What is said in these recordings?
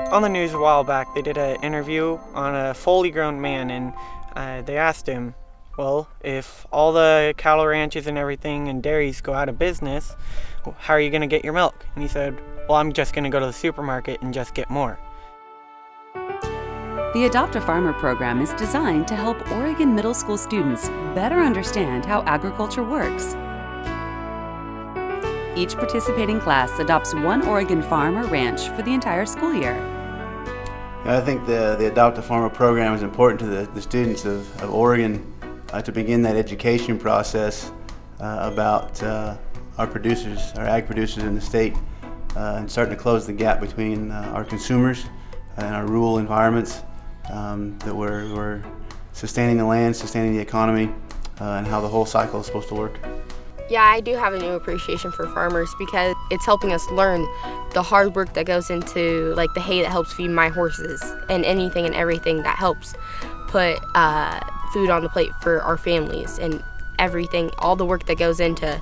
On the news a while back, they did an interview on a fully grown man, and they asked him, well, if all the cattle ranches and everything and dairies go out of business, how are you going to get your milk? And he said, well, I'm just going to go to the supermarket and just get more. The Adopt a Farmer program is designed to help Oregon middle school students better understand how agriculture works. Each participating class adopts one Oregon farm or ranch for the entire school year. I think the Adopt a Farmer program is important to the students of Oregon to begin that education process about our producers, our ag producers in the state, and starting to close the gap between our consumers and our rural environments, that we're sustaining the land, sustaining the economy, and how the whole cycle is supposed to work. Yeah, I do have a new appreciation for farmers because it's helping us learn the hard work that goes into like the hay that helps feed my horses and anything and everything that helps put food on the plate for our families and everything, all the work that goes into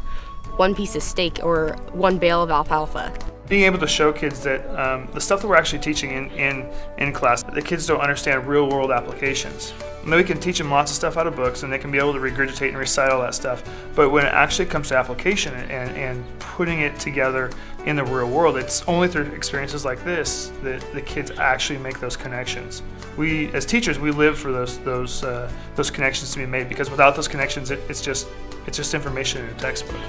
one piece of steak or one bale of alfalfa. Being able to show kids that the stuff that we're actually teaching in class, the kids don't understand real world applications. And then we can teach them lots of stuff out of books and they can be able to regurgitate and recite all that stuff. But when it actually comes to application and putting it together in the real world, it's only through experiences like this that the kids actually make those connections. We, as teachers, we live for those connections to be made, because without those connections, it's just information in a textbook.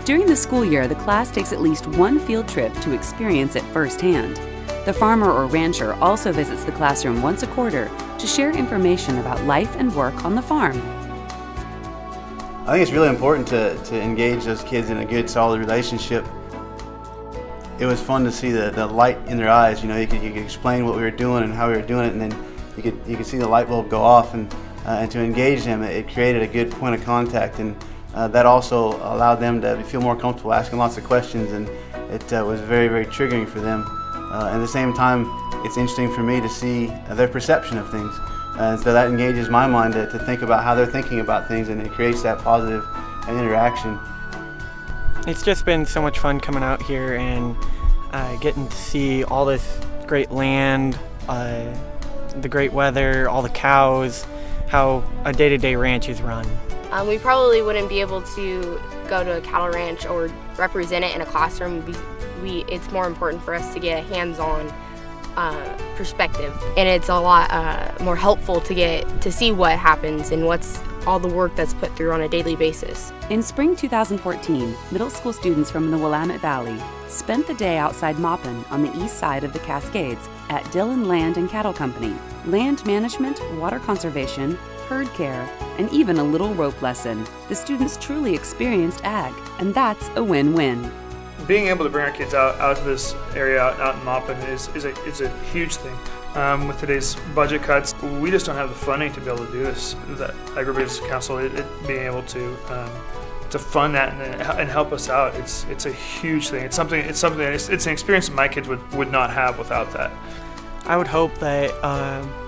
During the school year, the class takes at least one field trip to experience it firsthand. The farmer or rancher also visits the classroom once a quarter to share information about life and work on the farm. I think it's really important to engage those kids in a good, solid relationship. It was fun to see the light in their eyes. You know, you could explain what we were doing and how we were doing it, and then you could see the light bulb go off, and to engage them, it created a good point of contact, and that also allowed them to feel more comfortable asking lots of questions, and it was very, very triggering for them. At the same time, it's interesting for me to see their perception of things. So that engages my mind to think about how they're thinking about things, and it creates that positive interaction. It's just been so much fun coming out here and getting to see all this great land, the great weather, all the cows, how a day-to-day ranch is run. We probably wouldn't be able to go to a cattle ranch or represent it in a classroom. It's more important for us to get a hands-on perspective, and it's a lot more helpful to get to see what happens and what's all the work that's put through on a daily basis. In spring 2014, middle school students from the Willamette Valley spent the day outside Maupin on the east side of the Cascades at Dillon Land and Cattle Company. Land management, water conservation, herd care, and even a little rope lesson. The students truly experienced ag, and that's a win-win. Being able to bring our kids out to this area out in Maupin is a huge thing. With today's budget cuts, we just don't have the funding to be able to do this. The Agribusiness Council, being able to fund that and help us out, it's a huge thing. It's an experience that my kids would not have without that. I would hope that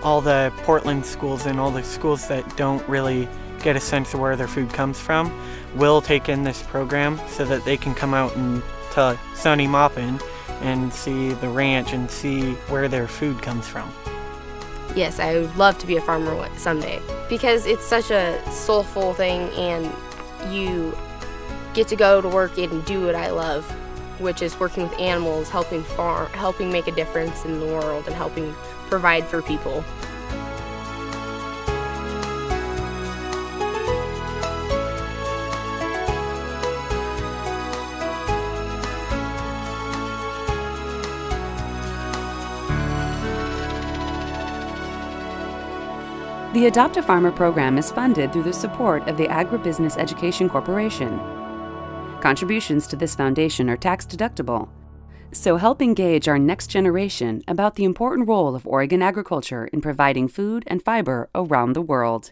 all the Portland schools and all the schools that don't really get a sense of where their food comes from will take in this program so that they can come out and to sunny Maupin and see the ranch and see where their food comes from. Yes, I would love to be a farmer someday because it's such a soulful thing, and you get to go to work and do what I love, which is working with animals, helping farm, helping make a difference in the world, and helping provide for people. The Adopt a Farmer program is funded through the support of the Agribusiness Education Corporation. Contributions to this foundation are tax-deductible, so help engage our next generation about the important role of Oregon agriculture in providing food and fiber around the world.